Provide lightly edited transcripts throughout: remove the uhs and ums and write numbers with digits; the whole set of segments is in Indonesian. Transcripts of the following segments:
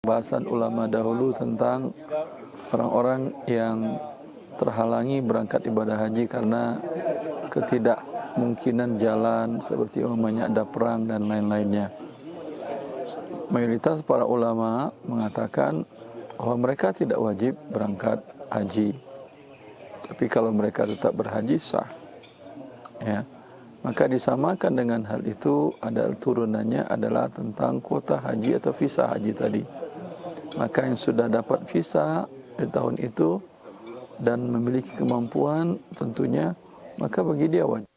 Bahasan ulama dahulu tentang orang-orang yang terhalangi berangkat ibadah haji karena ketidakmungkinan jalan, seperti umpamanya ada perang dan lain-lainnya. Mayoritas para ulama mengatakan bahwa mereka tidak wajib berangkat haji, tapi kalau mereka tetap berhaji sah, ya. Maka disamakan dengan hal itu ada turunannya adalah tentang kuota haji atau visa haji tadi. Maka yang sudah dapat visa di tahun itu dan memiliki kemampuan tentunya, maka bagi dia wajib.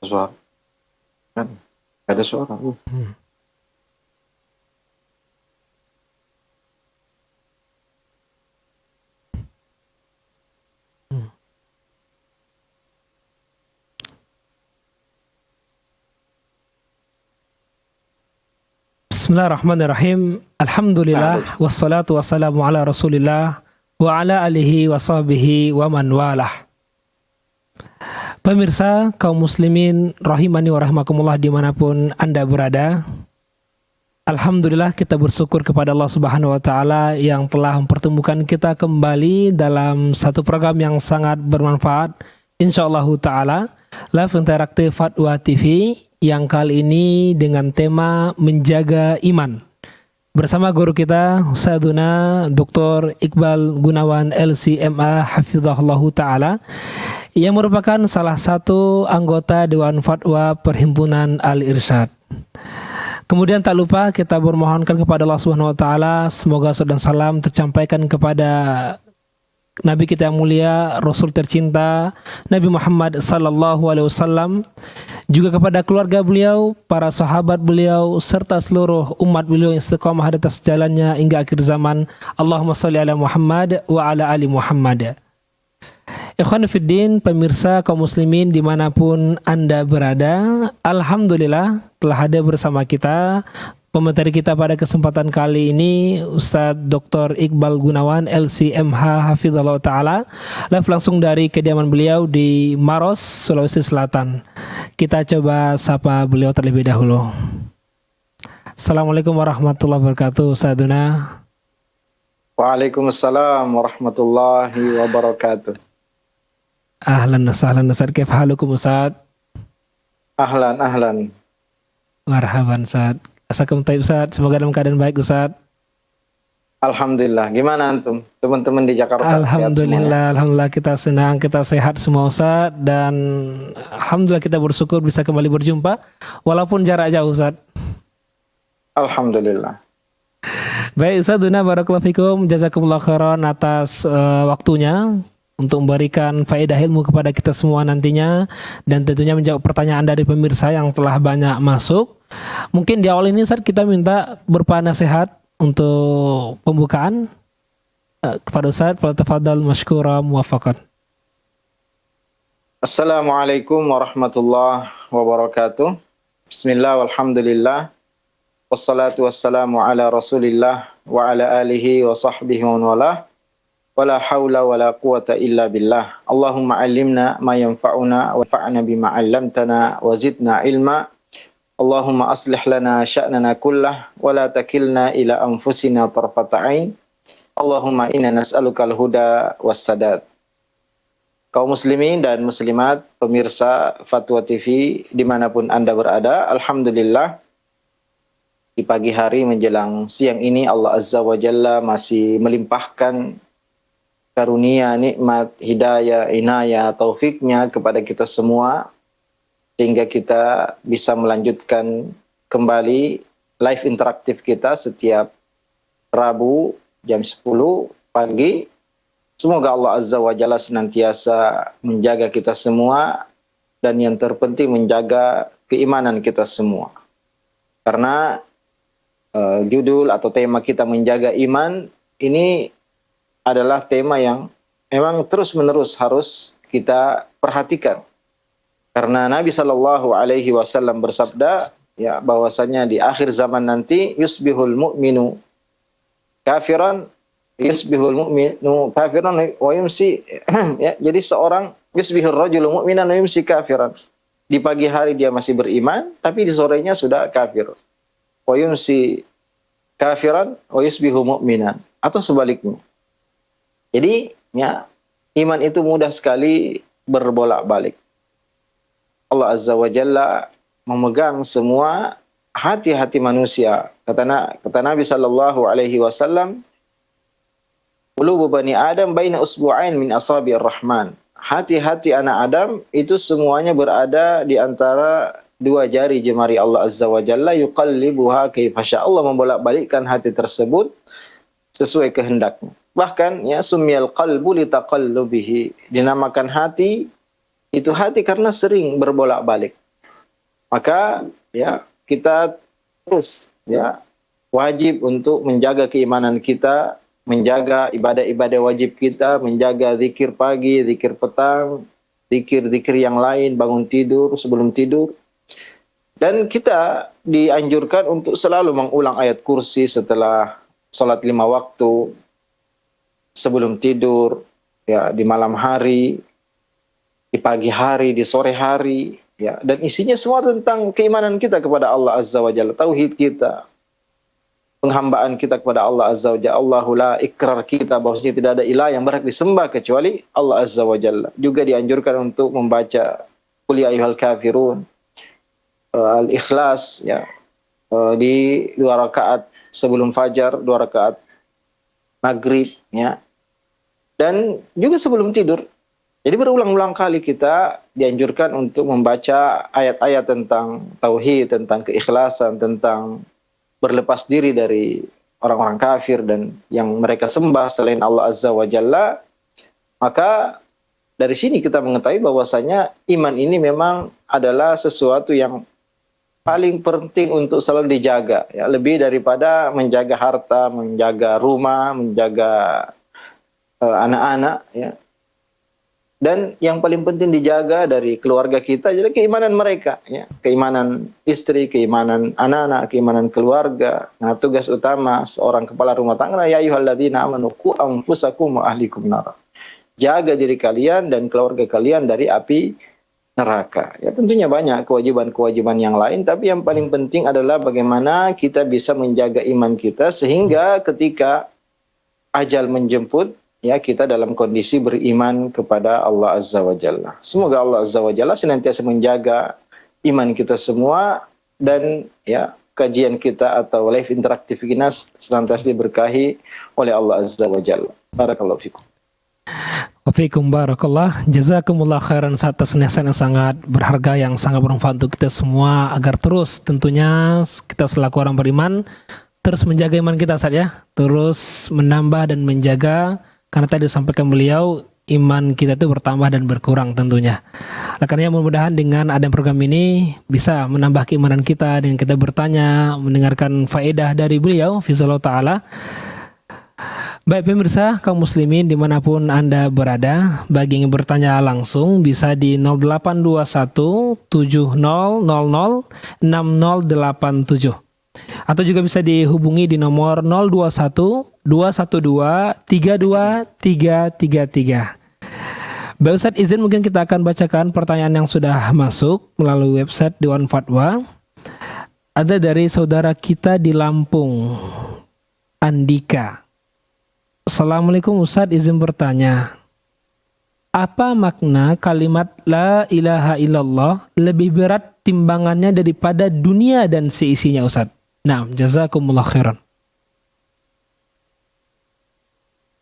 Suara kan ada suara. Bismillahirrahmanirrahim. Alhamdulillah wassalatu wassalamu ala Rasulillah wa ala alihi wa sahbihi wa man walah. Pemirsa kaum muslimin rahimani wa rahmakumullah dimanapun Anda berada, alhamdulillah kita bersyukur kepada Allah Subhanahu wa taala yang telah mempertemukan kita kembali dalam satu program yang sangat bermanfaat insyaallah taala, Live Interaktif Fatwa TV, yang kali ini dengan tema menjaga iman. Bersama guru kita Ustadzuna Dr. Iqbal Gunawan LCMA Hafizahullah Ta'ala, yang merupakan salah satu anggota Dewan Fatwa Perhimpunan Al-Irsyad. Kemudian tak lupa kita bermohonkan kepada Allah Subhanahu wa taala semoga salam dan salam tercampaikan kepada Nabi kita yang mulia, Rasul tercinta Nabi Muhammad sallallahu alaihi wasallam, juga kepada keluarga beliau, para sahabat beliau, serta seluruh umat beliau yang istiqamah di atas jalannya hingga akhir zaman. Allahumma shalli ala Muhammad wa ala ali Muhammad. Ikhwan fiddin, pemirsa kaum muslimin dimanapun Anda berada, alhamdulillah telah hadir bersama kita pemateri kita pada kesempatan kali ini, Ustadz Dr. Iqbal Gunawan LCMH Hafizahullah Ta'ala, live langsung dari kediaman beliau di Maros, Sulawesi Selatan. Kita coba sapa beliau terlebih dahulu. Assalamualaikum warahmatullahi wabarakatuh, Ustadzuna. Waalaikumsalam warahmatullahi wabarakatuh. Ahlan wa sahlan Ustadz, kaif halukum Ustadz? Ahlan. Marhaban Ustadz. Assalamualaikum taib Ustadz, semoga dalam keadaan baik Ustadz. Alhamdulillah. Gimana antum? Teman-teman di Jakarta? Alhamdulillah, alhamdulillah kita senang, kita sehat semua Ustadz, dan alhamdulillah kita bersyukur bisa kembali berjumpa walaupun jarak jauh Ustadz. Alhamdulillah. Baik Ustadzuna, barakallahu fikum, jazakumullah khairan atas waktunya untuk memberikan faedah ilmu kepada kita semua nantinya, dan tentunya menjawab pertanyaan dari pemirsa yang telah banyak masuk. Mungkin di awal ini Ustaz kita minta berupa nasihat untuk pembukaan kepada Ustaz. Falyatafadhal mashkura muwaffaqan. Assalamualaikum warahmatullahi wabarakatuh. Bismillah walhamdulillah, wassalatu wassalamu ala Rasulillah wa ala alihi wa sahbihi wa walah. Wala haula wala quwata illa billah. Allahumma alimna ma yanfa'una wa fa'na bima 'allamtana wa zidna ilma. Allahumma aslih lana sya'nana kullah wa la takilna ila anfusina tarfata 'ain. Allahumma inna nas'alukal huda was sadad. Kaum muslimin dan muslimat, pemirsa Fatwa TV dimanapun Anda berada, alhamdulillah di pagi hari menjelang siang ini Allah Azza wa Jalla masih melimpahkan karunia, nikmat, hidayah, inayah, taufiknya kepada kita semua, sehingga kita bisa melanjutkan kembali live interaktif kita setiap Rabu jam 10 pagi. Semoga Allah Azza wa Jalla senantiasa menjaga kita semua, dan yang terpenting menjaga keimanan kita semua. Karena judul atau tema kita menjaga iman ini adalah tema yang memang terus-menerus harus kita perhatikan. Karena Nabi Shallallahu Alaihi Wasallam bersabda, ya, bahwasanya di akhir zaman nanti yusbihul mu'minu kafiran, yusbihul mu'minu kafiran wa yumsi ya, jadi seorang Yusbihur rajulu mu'minan wa yumsi kafiran. Di pagi hari dia masih beriman, tapi di sorenya sudah kafir. Wa yumsi kafiran wa yusbihu mu'minan, atau sebaliknya. Jadi ya, iman itu mudah sekali berbolak-balik. Allah Azza wa Jalla memegang semua hati-hati manusia. Kata Nabi sallallahu alaihi wasallam, "Qulubu bani Adam baina usbu'ain min asabi'ir Rahman." Hati-hati anak Adam itu semuanya berada di antara dua jari jemari Allah Azza wa Jalla, yuqallibuha kaifa syaa. Allah membolak-balikkan hati tersebut sesuai kehendaknya. Bahkan ya, sumyal qalbu litaqallubihi, dinamakan hati itu hati karena sering berbolak-balik. Maka ya, kita terus ya wajib untuk menjaga keimanan kita, menjaga ibadah-ibadah wajib kita, menjaga zikir pagi, zikir petang, zikir-zikir yang lain, bangun tidur, sebelum tidur. Dan kita dianjurkan untuk selalu mengulang ayat kursi setelah salat 5 waktu, sebelum tidur, ya di malam hari, di pagi hari, di sore hari, ya, dan isinya semua tentang keimanan kita kepada Allah Azza wa Jalla, tauhid kita, penghambaan kita kepada Allah Azza wa Jalla, Allahu la, ikrar kita bahwasanya tidak ada ilah yang berhak disembah kecuali Allah Azza wa Jalla. Juga dianjurkan untuk membaca Qul ya ayyuhal kafirun, Al-Ikhlas, ya, di 2 rakaat sebelum fajar, 2 rakaat maghrib, ya, dan juga sebelum tidur. Jadi berulang-ulang kali kita dianjurkan untuk membaca ayat-ayat tentang tauhid, tentang keikhlasan, tentang berlepas diri dari orang-orang kafir dan yang mereka sembah selain Allah Azza wa Jalla. Maka dari sini kita mengetahui bahwasanya iman ini memang adalah sesuatu yang paling penting untuk selalu dijaga, ya, lebih daripada menjaga harta, menjaga rumah, menjaga anak-anak, ya. Dan yang paling penting dijaga dari keluarga kita adalah keimanan mereka, ya. Keimanan istri, keimanan anak-anak, keimanan keluarga. Nah, tugas utama seorang kepala rumah tangga, ya ayyuhalladzina amanu qu anfusakum wa ahlikum nar. Jaga diri kalian dan keluarga kalian dari api neraka. Ya, tentunya banyak kewajiban-kewajiban yang lain, tapi yang paling penting adalah bagaimana kita bisa menjaga iman kita sehingga ketika ajal menjemput, ya, kita dalam kondisi beriman kepada Allah Azza wa Jalla. Semoga Allah Azza wa Jalla senantiasa menjaga iman kita semua, dan ya, kajian kita atau live interaktif kita senantiasa diberkahi oleh Allah Azza wa Jalla. Barakallahu fikum. Wafikum barakallah, jazakumullah khairan atas nasihat yang sangat berharga, yang sangat bermanfaat untuk kita semua, agar terus tentunya kita selaku orang beriman terus menjaga iman kita saja, terus menambah dan menjaga, karena tadi disampaikan beliau iman kita itu bertambah dan berkurang tentunya. Makanya mudah-mudahan dengan adanya program ini bisa menambah keimanan kita dengan kita bertanya, mendengarkan faedah dari beliau Fizallahu ta'ala. Baik pemirsa kaum muslimin dimanapun Anda berada, bagi yang bertanya langsung bisa di 0821 7000 6087 atau juga bisa dihubungi di nomor 021 212 32333. Baik Ustaz, izin mungkin kita akan bacakan pertanyaan yang sudah masuk melalui website Dewan Fatwa. Ada dari saudara kita di Lampung, Andika. Assalamualaikum Ustaz, izin bertanya, apa makna kalimat la ilaha illallah lebih berat timbangannya daripada dunia dan seisinya Ustaz? Nah, jazakumullah khairan.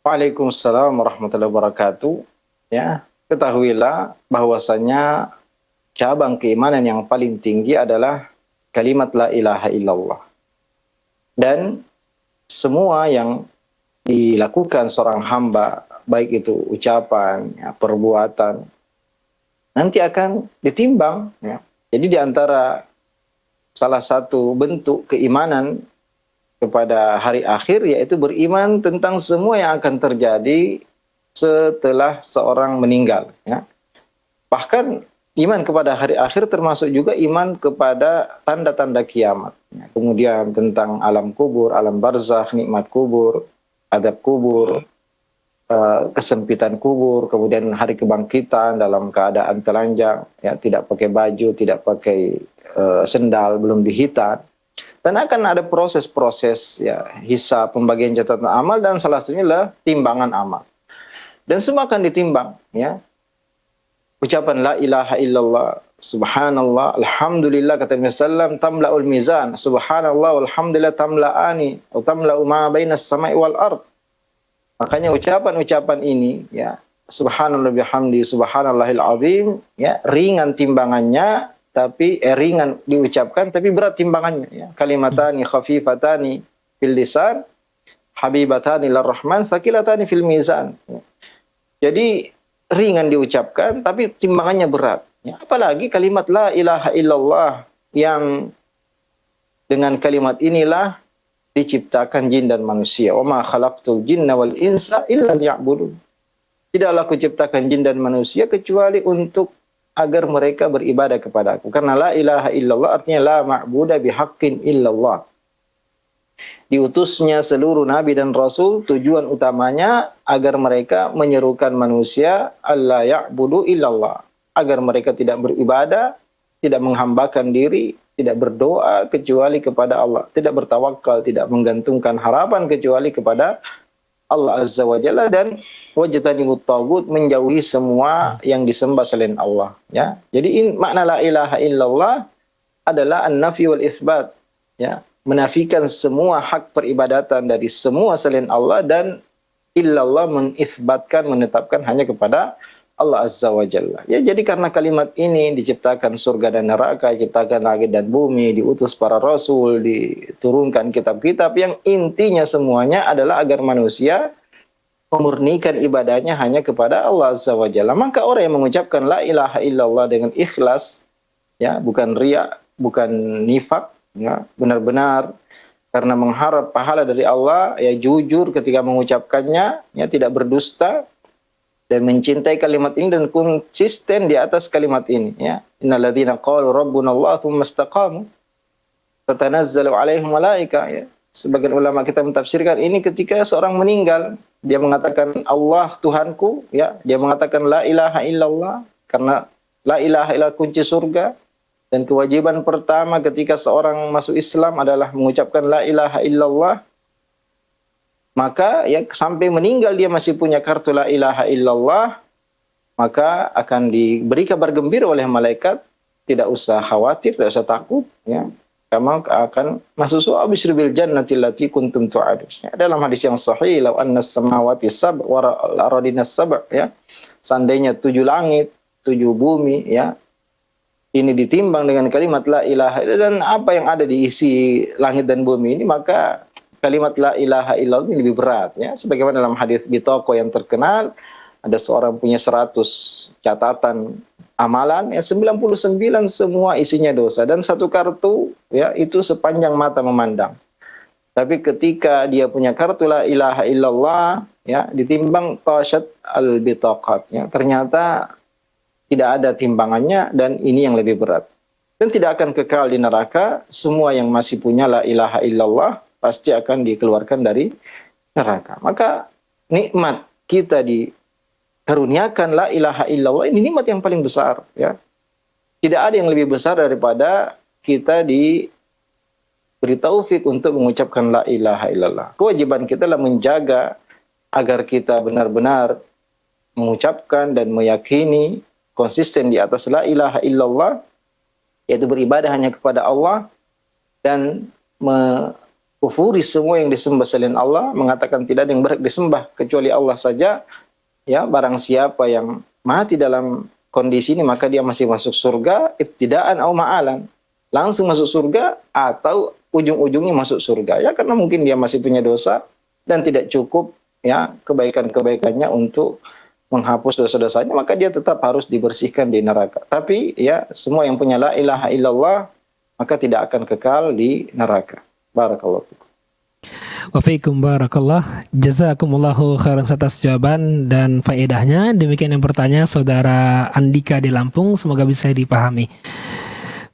Waalaikumsalam warahmatullahi wabarakatuh. Ya, ketahuilah bahwasanya cabang keimanan yang paling tinggi adalah kalimat la ilaha illallah. Dan semua yang dilakukan seorang hamba, baik itu ucapan, ya, perbuatan, nanti akan ditimbang, ya. Jadi di antara salah satu bentuk keimanan kepada hari akhir yaitu beriman tentang semua yang akan terjadi setelah seorang meninggal, ya. Bahkan iman kepada hari akhir termasuk juga iman kepada tanda-tanda kiamat, ya. Kemudian tentang alam kubur, alam barzakh, nikmat kubur, adab kubur, kesempitan kubur, kemudian hari kebangkitan dalam keadaan telanjang, ya, tidak pakai baju, tidak pakai sendal, belum dihitan. Dan akan ada proses-proses, ya, hisab, pembagian catatan amal, dan salah satunya adalah timbangan amal. Dan semua akan ditimbang, ya. Ucapan la ilaha illallah, subhanallah, alhamdulillah, kata Nabi sallam, tamla'ul mizan, subhanallah walhamdulillah tamla'ani, atau tamla'u ma bainas sama'i wal ard. Makanya ucapan-ucapan ini, ya, subhanallah bihamdi, subhanallahil azim, ya, ringan timbangannya, tapi ringan diucapkan, tapi berat timbangannya, ya. Kalimatani khafifatani fil lisan, habibatani lirrahman, sakilatani fil mizan. Ya. Jadi ringan diucapkan, tapi timbangannya berat. Ya. Apalagi kalimat la ilaha illallah, yang dengan kalimat inilah diciptakan jin dan manusia. Wa ma khalaqtul jinna wal insa illa liya'budun. Tidaklah aku ciptakan jin dan manusia kecuali untuk agar mereka beribadah kepada aku. Karena la ilaha illallah artinya la ma'buda bihaqqin illallah. Diutusnya seluruh nabi dan rasul, tujuan utamanya agar mereka menyerukan manusia alla ya'budu illallah, agar mereka tidak beribadah, tidak menghambakan diri, tidak berdoa kecuali kepada Allah, tidak bertawakal, tidak menggantungkan harapan kecuali kepada Allah Azza wa Jalla, dan wajtanibut tagut, menjauhi semua yang disembah selain Allah, ya. Jadi makna la ilaha illallah adalah an-nafi wal isbat, ya, menafikan semua hak peribadatan dari semua selain Allah, dan illallah menisbatkan, menetapkan hanya kepada Allah Azza wa Jalla. Ya, jadi karena kalimat ini diciptakan surga dan neraka, diciptakan langit dan bumi, diutus para rasul, diturunkan kitab-kitab, yang intinya semuanya adalah agar manusia memurnikan ibadahnya hanya kepada Allah Azza wa Jalla. Maka orang yang mengucapkan la ilaha illallah dengan ikhlas, ya, bukan riya, bukan nifak, ya, benar-benar karena mengharap pahala dari Allah, ya, jujur ketika mengucapkannya, ya, tidak berdusta, dan mencintai kalimat ini dan konsisten di atas kalimat ini, ya. Innalladzina qalu rabbunallah tsumma istaqamu tatanazzalu alaihim malaika, ya. Sebagian ulama kita mentafsirkan ini ketika seorang meninggal, dia mengatakan Allah Tuhanku, ya, dia mengatakan la ilaha illallah, karena la ilaha illallah kunci surga, dan kewajiban pertama ketika seorang masuk Islam adalah mengucapkan la ilaha illallah. Maka, ya, sampai meninggal dia masih punya kartu la ilaha illallah, maka akan diberi kabar gembira oleh malaikat, tidak usah khawatir, tidak usah takut, ya. Kamu akan masuk surga, bisyir bil jannati allati kuntum tu'adun. Ya, dalam hadis yang sahih, law anna samawati sab' wa al-ardina sab', ya. Seandainya 7 langit, 7 bumi, ya, ini ditimbang dengan kalimat la ilaha illallah, dan apa yang ada di isi langit dan bumi ini, maka kalimat la ilaha illallah ini lebih berat, ya. Sebagaimana dalam hadis Bitaqah yang terkenal, ada seorang punya 100 catatan amalan, ya, 99 semua isinya dosa, dan satu kartu, ya, itu sepanjang mata memandang. Tapi ketika dia punya kartu la ilaha illallah, ya, ditimbang tasyat al-bitaqat, ya, ternyata tidak ada timbangannya, dan ini yang lebih berat. Dan tidak akan kekal di neraka. Semua yang masih punya la ilaha illallah pasti akan dikeluarkan dari neraka. Maka nikmat kita dikaruniakan la ilaha illallah, ini nikmat yang paling besar, ya. Tidak ada yang lebih besar daripada kita diberi taufik untuk mengucapkan la ilaha illallah. Kewajiban kita adalah menjaga agar kita benar-benar mengucapkan dan meyakini konsisten di atas la ilaha illallah, yaitu beribadah hanya kepada Allah, dan kufuri semua yang disembah selain Allah, mengatakan tidak ada yang berhak disembah kecuali Allah saja, ya. Barang siapa yang mati dalam kondisi ini, maka dia masih masuk surga ibtidaan au ma'alan, langsung masuk surga atau ujung-ujungnya masuk surga, ya, karena mungkin dia masih punya dosa dan tidak cukup, ya, kebaikan-kebaikannya untuk menghapus dosa-dosanya, maka dia tetap harus dibersihkan di neraka. Tapi, ya, semua yang punya la ilaha illallah maka tidak akan kekal di neraka. Barakallahu fikum. Wa fiikum barakallah. Jazakumullahu khairan atas jawaban dan faedahnya. Demikian yang bertanya saudara Andika di Lampung, semoga bisa dipahami.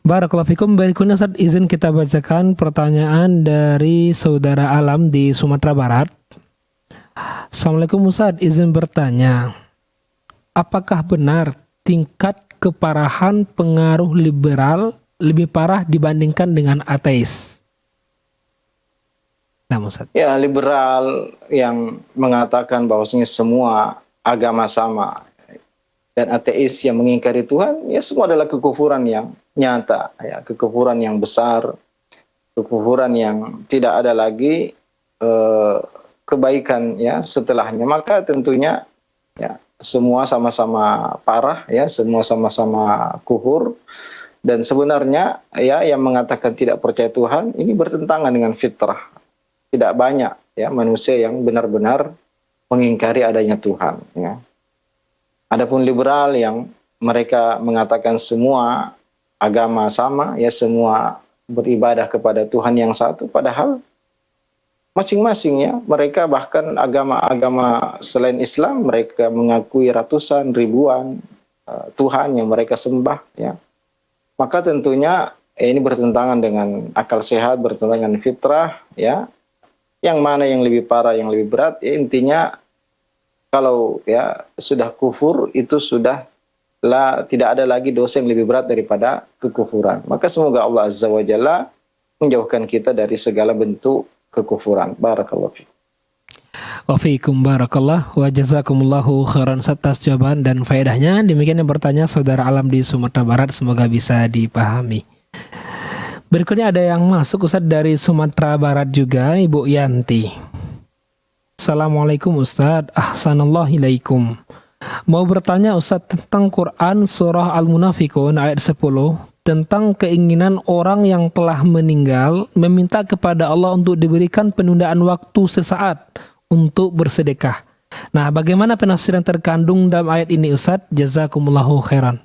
Barakallahu fikum. Berikutnya Ustaz, izin kita bacakan pertanyaan dari saudara Alam di Sumatera Barat. Assalamualaikum Ustaz, izin bertanya, apakah benar tingkat keparahan pengaruh liberal lebih parah dibandingkan dengan ateis? Nah, Ustaz. Ya, liberal yang mengatakan bahwasanya semua agama sama dan ateis yang mengingkari Tuhan, ya semua adalah kekufuran yang nyata, ya, kekufuran yang besar, kekufuran yang tidak ada lagi kebaikan ya setelahnya. Maka tentunya ya semua sama-sama parah, ya semua sama-sama kufur. Dan sebenarnya ya yang mengatakan tidak percaya Tuhan ini bertentangan dengan fitrah. Tidak banyak ya manusia yang benar-benar mengingkari adanya Tuhan. Ya. Adapun liberal yang mereka mengatakan semua agama sama, ya semua beribadah kepada Tuhan yang satu, padahal masing-masing ya mereka bahkan agama-agama selain Islam mereka mengakui ratusan ribuan Tuhan yang mereka sembah. Ya. Maka tentunya ini bertentangan dengan akal sehat, bertentangan dengan fitrah, ya. Yang mana yang lebih parah, yang lebih berat, ya intinya kalau ya sudah kufur itu sudah tidak ada lagi dosa yang lebih berat daripada kekufuran. Maka semoga Allah Azza wa Jalla menjauhkan kita dari segala bentuk kekufuran. Barakallahu fiik. Wa fiikum barakallah wa jazakumullahu khairan atas jawaban dan faedahnya. Demikian yang bertanya saudara Alam di Sumatera Barat, semoga bisa dipahami. Berikutnya ada yang masuk Ustaz dari Sumatera Barat juga, Ibu Yanti. Assalamualaikum Ustaz, ahsanallahu. Mau bertanya Ustaz tentang Quran surah Al-Munafikun ayat 10 tentang keinginan orang yang telah meninggal meminta kepada Allah untuk diberikan penundaan waktu sesaat untuk bersedekah. Nah, bagaimana penafsiran terkandung dalam ayat ini Ustaz? Jazakumullahu khairan.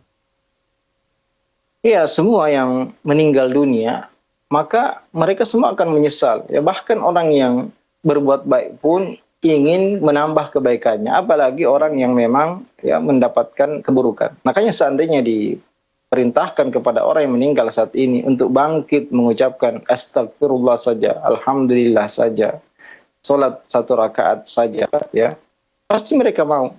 Iya, semua yang meninggal dunia, maka mereka semua akan menyesal. Ya, bahkan orang yang berbuat baik pun ingin menambah kebaikannya, apalagi orang yang memang ya mendapatkan keburukan. Makanya seandainya diperintahkan kepada orang yang meninggal saat ini untuk bangkit mengucapkan astagfirullah saja, alhamdulillah saja, salat 1 rakaat saja, ya pasti mereka mau.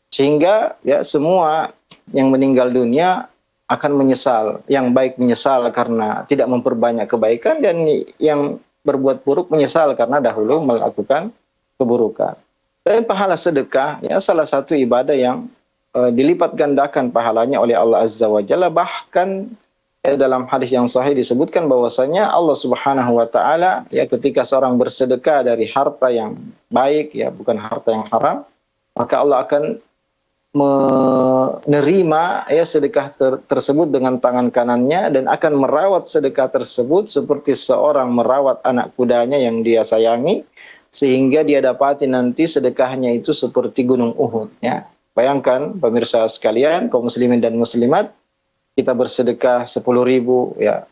Sehingga ya semua yang meninggal dunia akan menyesal, yang baik menyesal karena tidak memperbanyak kebaikan, dan yang berbuat buruk menyesal karena dahulu melakukan keburukan. Dan pahala sedekah ya salah satu ibadah yang dilipat gandakan pahalanya oleh Allah Azza wa Jalla. Bahkan dalam hadis yang sahih disebutkan bahwasanya Allah Subhanahu wa taala ya ketika seorang bersedekah dari harta yang baik, ya bukan harta yang haram, maka Allah akan menerima ya sedekah tersebut dengan tangan kanannya dan akan merawat sedekah tersebut seperti seorang merawat anak kudanya yang dia sayangi, sehingga dia dapati nanti sedekahnya itu seperti gunung Uhud. Ya. Bayangkan pemirsa sekalian, kaum muslimin dan muslimat, kita bersedekah 10.000, ya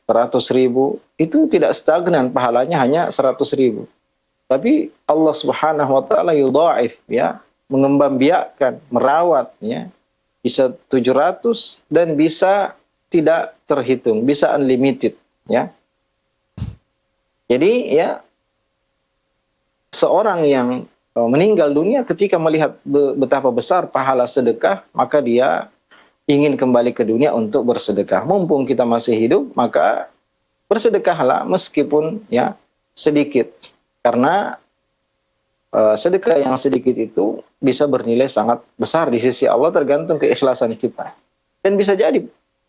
100.000, itu tidak stagnan, pahalanya hanya 100.000. Tapi Allah Subhanahu wa taala yudha'if, ya, mengembangbiakkan, merawat, ya, bisa 700 dan bisa tidak terhitung, bisa unlimited, ya. Jadi ya seorang yang meninggal dunia ketika melihat betapa besar pahala sedekah, maka dia ingin kembali ke dunia untuk bersedekah. Mumpung kita masih hidup, maka bersedekahlah meskipun ya sedikit, karena sedekah yang sedikit itu bisa bernilai sangat besar di sisi Allah, tergantung keikhlasan kita. Dan bisa jadi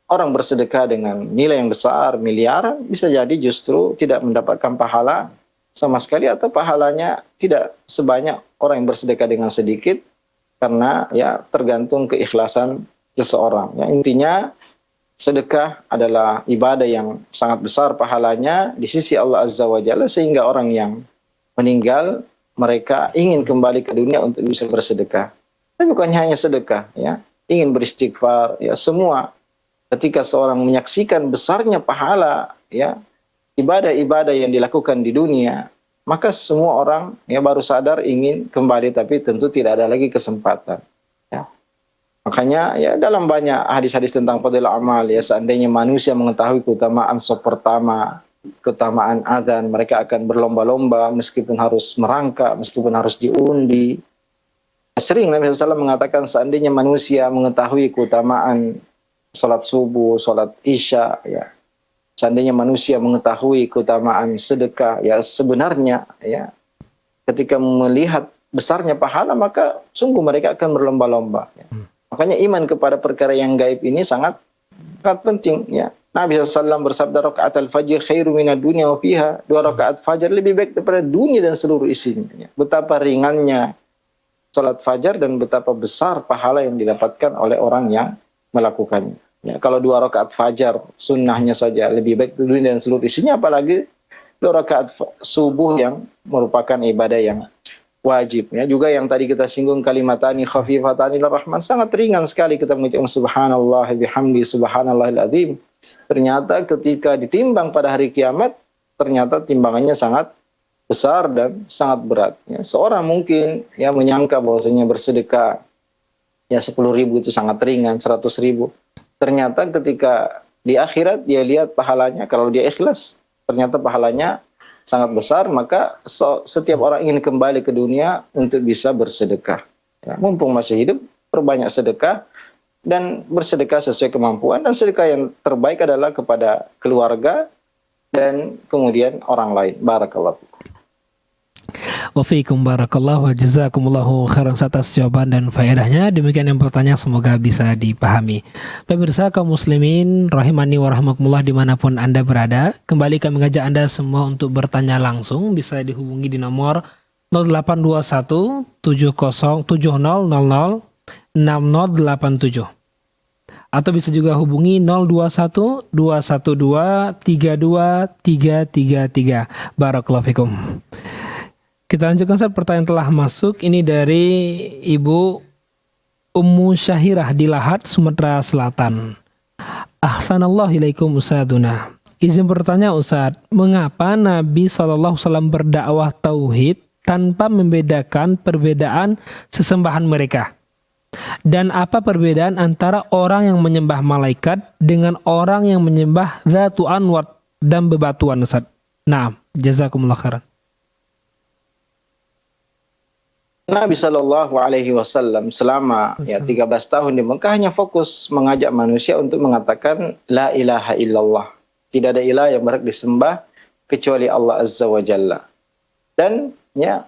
orang bersedekah dengan nilai yang besar, miliaran, bisa jadi justru tidak mendapatkan pahala sama sekali, atau pahalanya tidak sebanyak orang yang bersedekah dengan sedikit, karena ya tergantung keikhlasan seseorang. Ya, intinya sedekah adalah ibadah yang sangat besar pahalanya di sisi Allah Azza wa Jalla, sehingga orang yang meninggal mereka ingin kembali ke dunia untuk bisa bersedekah. Tapi bukan hanya sedekah, ya, ingin beristighfar, ya semua. Ketika seorang menyaksikan besarnya pahala, ya ibadah-ibadah yang dilakukan di dunia, maka semua orang ya baru sadar ingin kembali, tapi tentu tidak ada lagi kesempatan. Ya. Makanya ya dalam banyak hadis-hadis tentang fadilah amal, ya seandainya manusia mengetahui keutamaan sop pertama keutamaan azan, mereka akan berlomba-lomba meskipun harus merangkak, meskipun harus diundi. Sering Nabi SAW mengatakan seandainya manusia mengetahui keutamaan salat subuh, salat isya, ya, seandainya manusia mengetahui keutamaan sedekah, ya sebenarnya ya ketika melihat besarnya pahala maka sungguh mereka akan berlomba-lomba. Ya. Makanya iman kepada perkara yang gaib ini sangat penting. Ya. Nabi SAW bersabda, rakaat al-fajr khairu minad dunya wa fiha. 2 rakaat fajar lebih baik daripada dunia dan seluruh isinya. Ya. Betapa ringannya salat fajar dan betapa besar pahala yang didapatkan oleh orang yang melakukannya. Ya, kalau 2 rakaat fajar sunnahnya saja lebih baik dunia dan seluruh isinya, apalagi 2 rakaat subuh yang merupakan ibadah yang wajib. Ya, juga yang tadi kita singgung kalimatani khafifatani rahman, sangat ringan sekali kita mengucapkan subhanallah bihamdi subhanallahil azim. Ternyata ketika ditimbang pada hari kiamat, ternyata timbangannya sangat besar dan sangat berat. Ya, seorang mungkin ya menyangka bahwasanya bersedekah ya 10.000 itu sangat ringan, 100.000. Ternyata ketika di akhirat dia lihat pahalanya, kalau dia ikhlas, ternyata pahalanya sangat besar. Maka setiap orang ingin kembali ke dunia untuk bisa bersedekah. Ya, mumpung masih hidup, perbanyak sedekah dan bersedekah sesuai kemampuan. Dan sedekah yang terbaik adalah kepada keluarga dan kemudian orang lain. Barakallahu. Wa fiikum barakallahu wa jazakumullahu khairan atas jawaban dan faedahnya. Demikian yang bertanya, semoga bisa dipahami. Pemirsa kaum muslimin rahimani wa rahmakumullah dimanapun Anda berada, kembali kami mengajak Anda semua untuk bertanya langsung. Bisa dihubungi di nomor 0821 70 7000 6087 atau bisa juga hubungi 021 212 32333. Barakallahu fikum. Kita lanjutkan, Ustaz. Pertanyaan telah masuk. Ini dari Ibu Ummu Syahirah di Lahat, Sumatera Selatan. Ahsanallahu ilaikum Ustadzuna. Izin bertanya Ustadz, mengapa Nabi SAW berdakwah tauhid tanpa membedakan perbedaan sesembahan mereka? Dan apa perbedaan antara orang yang menyembah malaikat dengan orang yang menyembah Dzatu Anwat dan bebatuan, Ustadz? Nah, jazakumullah khairan. Nabi Shallallahu Alaihi Wasallam selama 13 tahun di Mekah hanya fokus mengajak manusia untuk mengatakan la ilaha illallah. Tidak ada ilah yang berhak disembah kecuali Allah Azza wa Jalla. Dan ya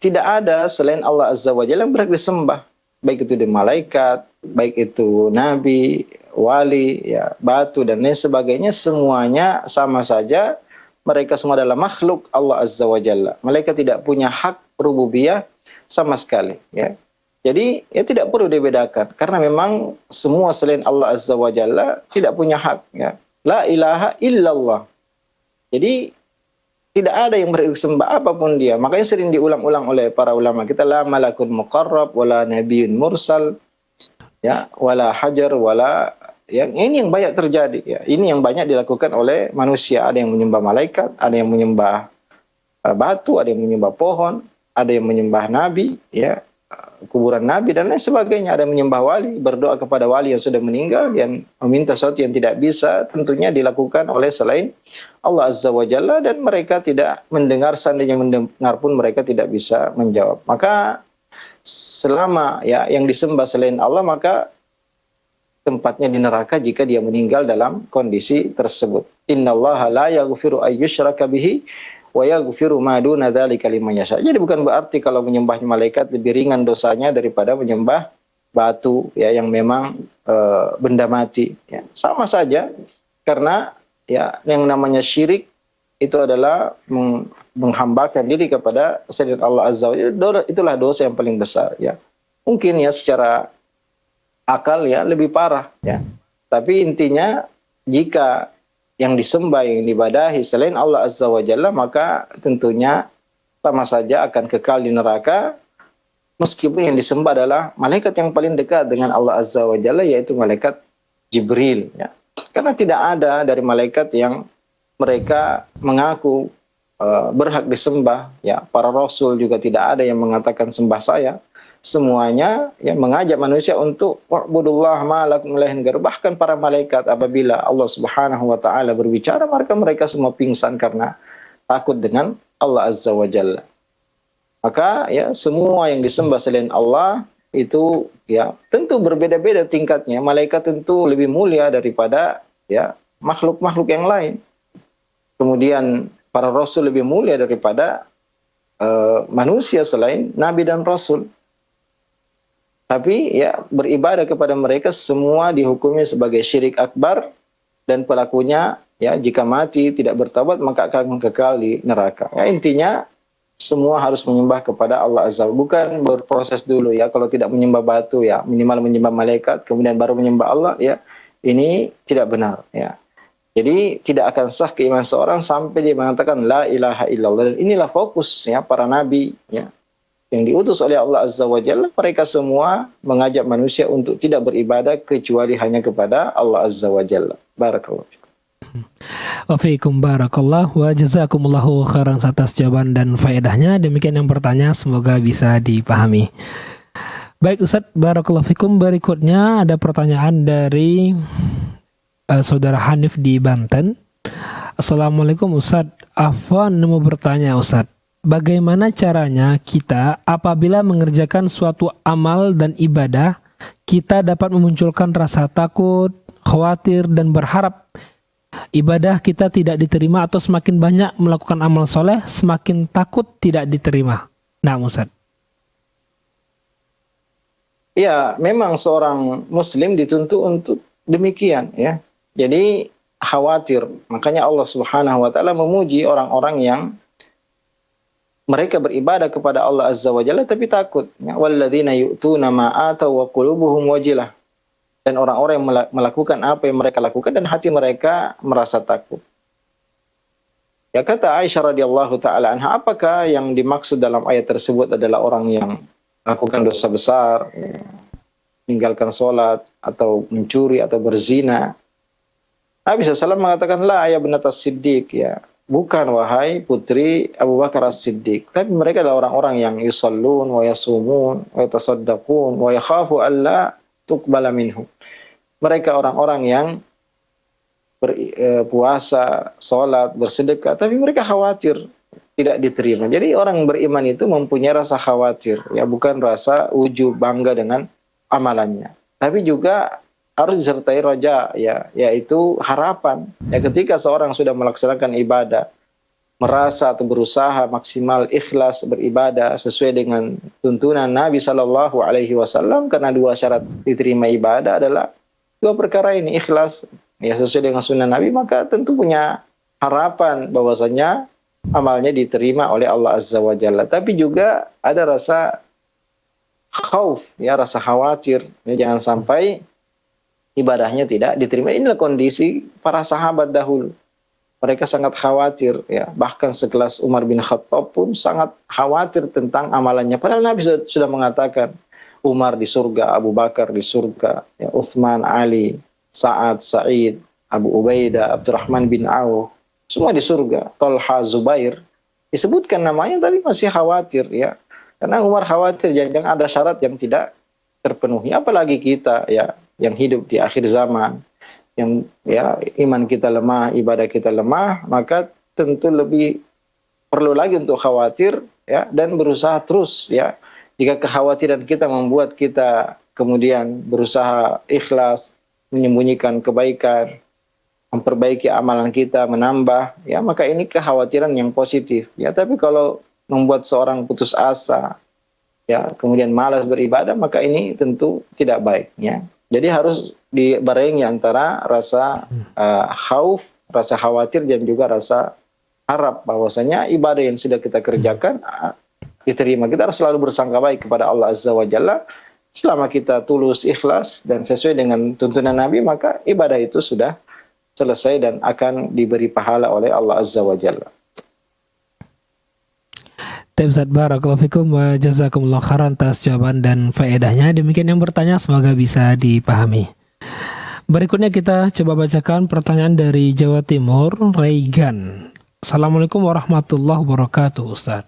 tidak ada selain Allah Azza wa Jalla yang berhak disembah. Baik itu di malaikat, baik itu nabi, wali, ya, batu dan lain sebagainya, semuanya sama saja. Mereka semua adalah makhluk Allah Azza wa Jalla. Mereka tidak punya hak rububiyah sama sekali, ya. Jadi ya tidak perlu dibedakan karena memang semua selain Allah Azza wa Jalla tidak punya hak, ya. La ilaha illallah. Jadi tidak ada yang berhak disembah apapun dia. Makanya sering diulang-ulang oleh para ulama kita, la malakun muqarrab wala nabiyyun mursal, ya, wala hajar wala, yang ini yang banyak terjadi, ya. Ini yang banyak dilakukan oleh manusia. Ada yang menyembah malaikat, ada yang menyembah batu, ada yang menyembah pohon, ada yang menyembah nabi, ya, kuburan nabi dan lain sebagainya. Ada yang menyembah wali, berdoa kepada wali yang sudah meninggal, yang meminta sesuatu yang tidak bisa, tentunya dilakukan oleh selain Allah Azza wa Jalla, dan mereka tidak mendengar, seandainya mendengar pun mereka tidak bisa menjawab. Maka selama ya yang disembah selain Allah, maka tempatnya di neraka jika dia meninggal dalam kondisi tersebut. Innallaha la yaghfiru ayyushraka bihi wa yaghfiru ma duna dzalika liman yasha. Jadi bukan berarti kalau menyembah malaikat lebih ringan dosanya daripada menyembah batu, ya, yang memang benda mati, ya. Sama saja, karena ya yang namanya syirik itu adalah menghambakan diri kepada selain Allah Azza wa Jalla. Itulah dosa yang paling besar, ya. Mungkin ya secara akal ya lebih parah, ya. Tapi intinya jika yang disembah, yang diibadahi selain Allah Azza wa Jalla, maka tentunya sama saja akan kekal di neraka, meskipun yang disembah adalah malaikat yang paling dekat dengan Allah Azza wa Jalla, yaitu malaikat Jibril, ya. Karena tidak ada dari malaikat yang mereka mengaku berhak disembah, ya. Para rasul juga tidak ada yang mengatakan sembah saya. semuanya ya mengajak manusia untuk wa'budullah ma lakum min ilahin ghairuh. Bahkan para malaikat apabila Allah Subhanahu wa taala berbicara, mereka semua pingsan karena takut dengan Allah Azza wa Jalla. Maka ya semua yang disembah selain Allah itu ya tentu berbeda-beda tingkatnya. Malaikat tentu lebih mulia daripada ya makhluk-makhluk yang lain. Kemudian para rasul lebih mulia daripada manusia selain nabi dan rasul. Tapi ya beribadah kepada mereka semua dihukumnya sebagai syirik akbar, dan pelakunya ya jika mati tidak bertaubat maka akan kekal di neraka. Ya, intinya semua harus menyembah kepada Allah Azza wa Jalla, bukan berproses dulu ya. Kalau tidak menyembah batu ya minimal menyembah malaikat, kemudian baru menyembah Allah ya. Ini tidak benar ya. Jadi tidak akan sah keimanan seorang sampai dia mengatakan la ilaha illallah. Dan inilah fokus ya para nabi ya yang diutus oleh Allah Azza wa Jalla. Mereka semua mengajak manusia untuk tidak beribadah kecuali hanya kepada Allah Azza wa Jalla. Barakallahu. Wa fiikum barakallah wa jazakumullahu khairan atas jawaban dan faedahnya. Demikian yang bertanya, semoga bisa dipahami. Baik Ustadz, barakallahu fikum. Berikutnya ada pertanyaan dari Saudara Hanif di Banten. Assalamualaikum Ustadz. Afwan mau bertanya Ustadz, bagaimana caranya kita apabila mengerjakan suatu amal dan ibadah, kita dapat memunculkan rasa takut, khawatir, dan berharap ibadah kita tidak diterima, atau semakin banyak melakukan amal soleh, semakin takut tidak diterima? Nah Ustaz. Ya, memang seorang muslim dituntut untuk demikian ya. Jadi khawatir. Makanya Allah Subhanahu wa taala memuji orang-orang yang mereka beribadah kepada Allah Azza wa Jalla tapi takut. Ya, walladzina yu'tuna ma atau wa qulubuhum wajilah. Dan orang-orang yang melakukan apa yang mereka lakukan dan hati mereka merasa takut. Ya, kata Aisyah radhiyallahu taala anha, apakah yang dimaksud dalam ayat tersebut adalah orang yang melakukan dosa besar, ya, meninggalkan sholat atau mencuri atau berzina? Nabi SAW mengatakan, la ya binat as-siddiq, ya, bukan wahai putri Abu Bakar as-Siddiq, tapi mereka adalah orang-orang yang yusallun wa yasumun wa yatasaddaqun wa yakhafu alla tuqbala minhum. Mereka orang-orang yang berpuasa, sholat, bersedekah, tapi mereka khawatir tidak diterima. Jadi orang beriman itu mempunyai rasa khawatir, ya, bukan rasa ujub bangga dengan amalannya, tapi juga harus disertai roja, ya, yaitu harapan. Ya, ketika seorang sudah melaksanakan ibadah, merasa atau berusaha maksimal ikhlas beribadah sesuai dengan tuntunan Nabi Shallallahu Alaihi Wasallam, karena dua syarat diterima ibadah adalah dua perkara ini, ikhlas ya sesuai dengan sunnah Nabi, maka tentu punya harapan bahwasanya amalnya diterima oleh Allah Azza wa Jalla. Tapi juga ada rasa khauf, ya, rasa khawatir, ya, jangan sampai ibadahnya tidak diterima. Inilah kondisi para sahabat dahulu. Mereka sangat khawatir, ya. Bahkan sekelas Umar bin Khattab pun sangat khawatir tentang amalannya. Padahal Nabi sudah mengatakan, Umar di surga, Abu Bakar di surga, ya, Uthman, Ali, Sa'ad, Sa'id, Abu Ubaidah, Abdurrahman bin Auf, semua di surga. Talha, Zubair, disebutkan namanya tapi masih khawatir, ya. Karena Umar khawatir jangan-jangan ada syarat yang tidak terpenuhi. Apalagi kita, ya, yang hidup di akhir zaman, yang, ya, iman kita lemah, ibadah kita lemah, maka tentu lebih perlu lagi untuk khawatir, ya, dan berusaha terus, ya. Jika kekhawatiran kita membuat kita kemudian berusaha ikhlas, menyembunyikan kebaikan, memperbaiki amalan kita, menambah, ya, maka ini kekhawatiran yang positif, ya. Tapi kalau membuat seorang putus asa, ya, kemudian malas beribadah, maka ini tentu tidak baik, ya. Jadi harus dibarengi antara rasa khauf, rasa khawatir, dan juga rasa harap bahwasanya ibadah yang sudah kita kerjakan diterima. Kita harus selalu bersangka baik kepada Allah Azza wa Jalla. Selama kita tulus, ikhlas, dan sesuai dengan tuntunan Nabi, maka ibadah itu sudah selesai dan akan diberi pahala oleh Allah Azza wa Jalla. Ustaz, barakallahu fikum wa jazakumullah khairan atas jawaban dan faedahnya. Demikian yang bertanya, semoga bisa dipahami. Berikutnya kita coba bacakan pertanyaan dari Jawa Timur, Regan. Assalamualaikum warahmatullahi wabarakatuh, Ustaz.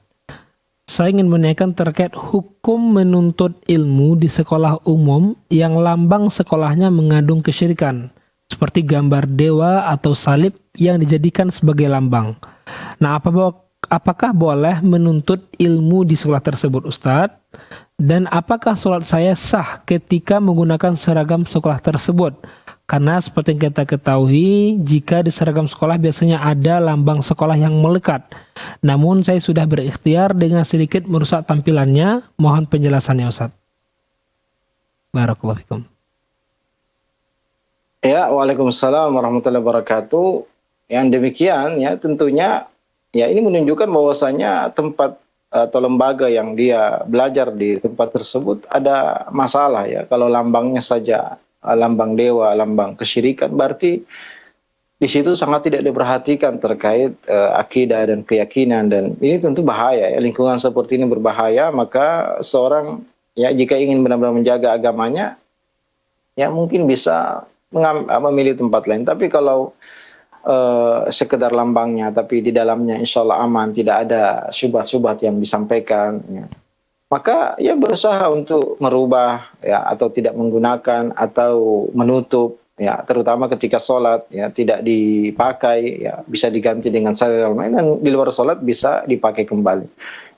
Saya ingin menanyakan terkait hukum menuntut ilmu di sekolah umum yang lambang sekolahnya mengandung kesyirikan, seperti gambar dewa atau salib yang dijadikan sebagai lambang. Nah, apakah boleh menuntut ilmu di sekolah tersebut, Ustadz? Dan apakah sholat saya sah ketika menggunakan seragam sekolah tersebut? Karena seperti yang kita ketahui, jika di seragam sekolah biasanya ada lambang sekolah yang melekat. Namun saya sudah berikhtiar dengan sedikit merusak tampilannya. Mohon penjelasannya, Ustaz. Barakallahu fikum. Ya, waalaikumsalam warahmatullahi wabarakatuh. Yang demikian ya tentunya ya ini menunjukkan bahwasanya tempat atau lembaga yang dia belajar di tempat tersebut ada masalah ya. Kalau lambangnya saja lambang dewa, lambang kesyirikan, berarti di situ sangat tidak diperhatikan terkait akidah dan keyakinan, dan ini tentu bahaya ya. Lingkungan seperti ini berbahaya, maka seorang ya jika ingin benar-benar menjaga agamanya ya mungkin bisa memilih tempat lain. Tapi kalau sekedar lambangnya tapi di dalamnya insya Allah aman, tidak ada syubhat-syubhat yang disampaikan ya, maka ya berusaha untuk merubah ya, atau tidak menggunakan atau menutup ya, terutama ketika sholat ya tidak dipakai ya, bisa diganti dengan sarung lain, dan di luar sholat bisa dipakai kembali.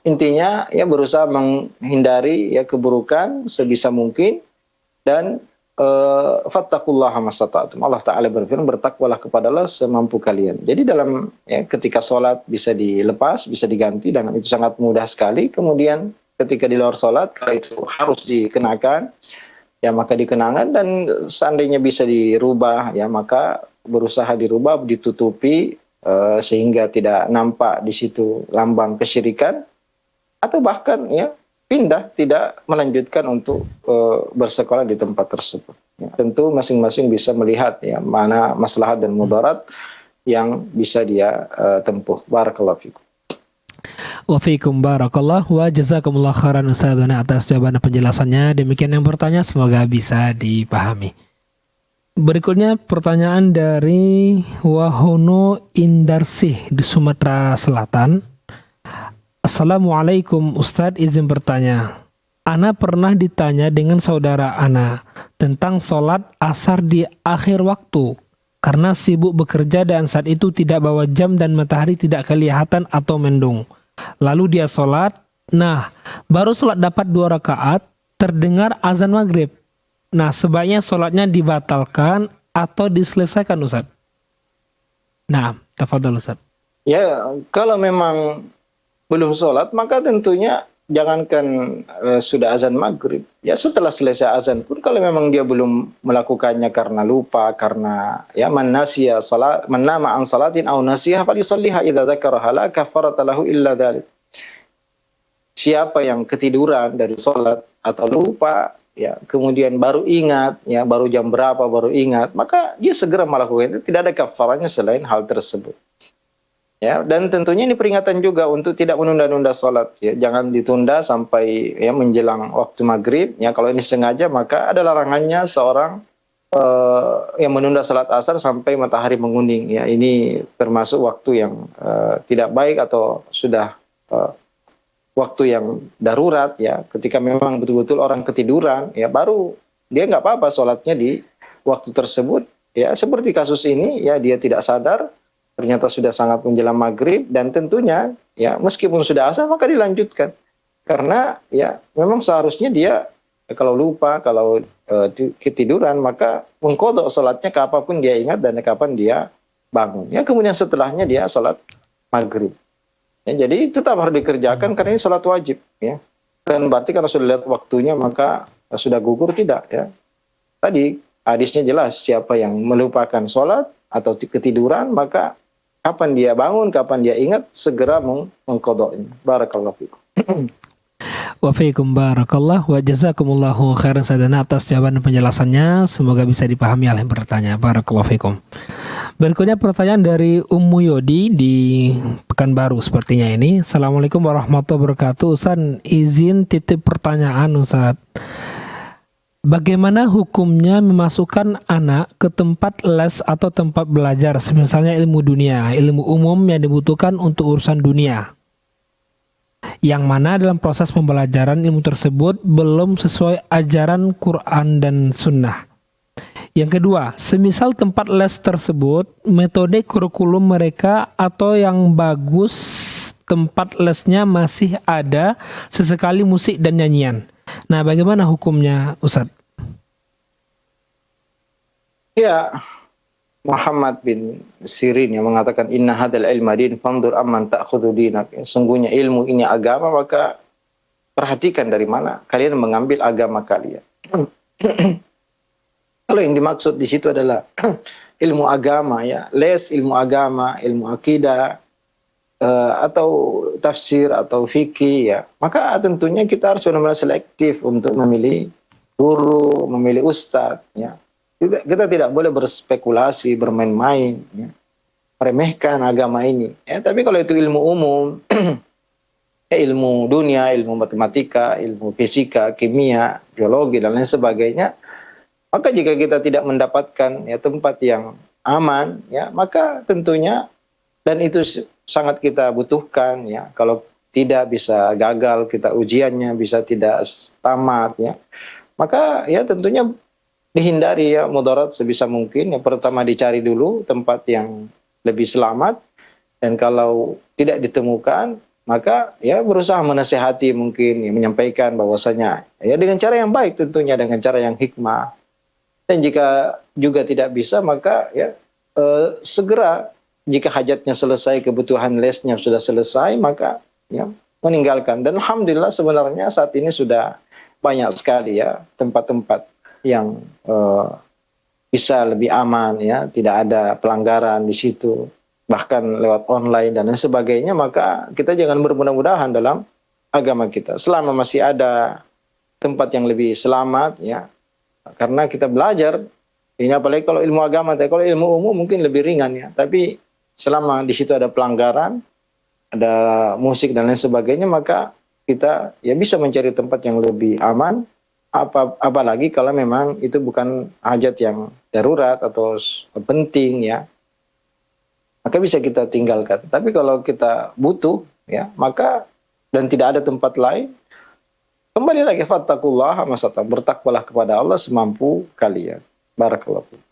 Intinya ya berusaha menghindari ya keburukan sebisa mungkin, dan fattaqullaha mastata'tum. Allah Ta'ala berfirman, bertakwalah kepada Allah semampu kalian. Jadi dalam ya, ketika sholat bisa dilepas, bisa diganti, dan itu sangat mudah sekali. Kemudian ketika di luar sholat, kalau itu harus dikenakan, ya maka dikenakan, dan seandainya bisa dirubah, ya maka berusaha dirubah, ditutupi, sehingga tidak nampak di situ lambang kesyirikan, atau bahkan ya pindah, tidak melanjutkan untuk bersekolah di tempat tersebut. Ya, tentu masing-masing bisa melihat ya mana maslahat dan mudarat yang bisa dia tempuh. Barakallahu fikum. Wa fiikum barakallah wa jazakumullah khairan Ustadzuna atas jawaban dan penjelasannya. Demikian yang bertanya, semoga bisa dipahami. Berikutnya pertanyaan dari Wahono Indarsih di Sumatera Selatan. Assalamualaikum Ustadz, izin bertanya. Ana pernah ditanya dengan saudara Ana tentang sholat asar di akhir waktu karena sibuk bekerja dan saat itu tidak bawa jam dan matahari tidak kelihatan atau mendung. Lalu dia sholat, nah baru sholat dapat 2 rakaat, terdengar azan maghrib. Nah sebaiknya sholatnya dibatalkan atau diselesaikan, Ustadz? Nah, tafadhol Ustadz. Ya, kalau memang belum sholat, maka tentunya jangankan sudah azan maghrib. Ya setelah selesai azan pun, kalau memang dia belum melakukannya karena lupa, karena ya man nasiya salat, man nama an salatin aw nasiha falyusalliha idza dzakaraha la kafarata lahu illa dzalik. Siapa yang ketiduran dari sholat atau lupa ya, kemudian baru ingat ya, baru jam berapa baru ingat, maka dia segera melakukan itu, tidak ada kafaranya selain hal tersebut. Ya, dan tentunya ini peringatan juga untuk tidak menunda-nunda sholat. Ya, jangan ditunda sampai ya menjelang waktu maghrib. Ya, kalau ini sengaja maka ada larangannya seorang yang menunda sholat asar sampai matahari menguning. Ya, ini termasuk waktu yang tidak baik atau sudah waktu yang darurat. Ya, ketika memang betul-betul orang ketiduran, ya baru dia nggak apa-apa sholatnya di waktu tersebut. Ya, seperti kasus ini, ya dia tidak sadar. Ternyata sudah sangat menjelang maghrib, dan tentunya ya meskipun sudah asar maka dilanjutkan, karena ya memang seharusnya dia kalau lupa, kalau ketiduran maka mengqadha sholatnya kapanpun dia ingat dan kapan dia bangun. Ya kemudian setelahnya dia sholat maghrib. Ya, jadi tetap harus dikerjakan karena ini sholat wajib. Ya, dan berarti kalau sudah lihat waktunya maka sudah gugur, tidak ya. Tadi hadisnya jelas, siapa yang melupakan sholat atau ketiduran maka kapan dia bangun, kapan dia ingat, segera mengqadha'nya. Barakallahu fikum. Wa fiikum barakallah wa jazakumullahu khairan sadana atas jawaban dan penjelasannya. Semoga bisa dipahami oleh yang bertanya. Barakallahu fikum. Berikutnya pertanyaan dari Ummu Yodi di Pekanbaru sepertinya ini. Assalamualaikum warahmatullahi wabarakatuh. Ustaz, izin titip pertanyaan Ustaz. Bagaimana hukumnya memasukkan anak ke tempat les atau tempat belajar, misalnya ilmu dunia, ilmu umum yang dibutuhkan untuk urusan dunia, yang mana dalam proses pembelajaran ilmu tersebut belum sesuai ajaran Quran dan Sunnah. Yang kedua, semisal tempat les tersebut, metode kurikulum mereka atau yang bagus tempat lesnya masih ada, sesekali musik dan nyanyian. Nah, bagaimana hukumnya, Ustadz? Ya, Muhammad bin Sirin yang mengatakan inna hadal ilma din fandur amman ta'khudhu dinak. Sungguhnya ilmu ini agama, maka perhatikan dari mana kalian mengambil agama kalian. Kalau yang dimaksud di situ adalah ilmu agama, ya, les ilmu agama, ilmu akidah, atau tafsir atau fikih, ya, maka tentunya kita harus benar-benar selektif untuk memilih guru, memilih ustadz, ya. Kita tidak boleh berspekulasi, bermain-main, ya, meremehkan agama ini. Ya, tapi kalau itu ilmu umum, ilmu dunia, ilmu matematika, ilmu fisika, kimia, biologi dan lain sebagainya, maka jika kita tidak mendapatkan, ya, tempat yang aman, ya, maka tentunya, dan itu sangat kita butuhkan, ya, kalau tidak bisa gagal kita ujiannya, bisa tidak tamat, ya, maka ya tentunya dihindari, ya, mudarat sebisa mungkin. Yang pertama dicari dulu tempat yang lebih selamat, dan kalau tidak ditemukan, maka ya berusaha menasihati mungkin, ya, menyampaikan bahwasanya ya dengan cara yang baik, tentunya dengan cara yang hikmah. Dan jika juga tidak bisa, maka ya segera jika hajatnya selesai, kebutuhan lesnya sudah selesai, maka ya meninggalkan. Dan alhamdulillah sebenarnya saat ini sudah banyak sekali, ya, tempat-tempat yang bisa lebih aman, ya, tidak ada pelanggaran di situ, bahkan lewat online dan lain sebagainya. Maka kita jangan bermudah-mudahan dalam agama kita selama masih ada tempat yang lebih selamat, ya. Karena kita belajar ini, apalagi kalau ilmu agama, kalau ilmu umum mungkin lebih ringan, ya. Tapi selama di situ ada pelanggaran, ada musik dan lain sebagainya, maka kita ya bisa mencari tempat yang lebih aman. Apalagi kalau memang itu bukan hajat yang darurat atau penting, ya, maka bisa kita tinggalkan. Tapi kalau kita butuh, ya, maka dan tidak ada tempat lain, kembali lagi fattaqullaha masata, bertakwalah kepada Allah semampu kalian. Barakallahu fikum.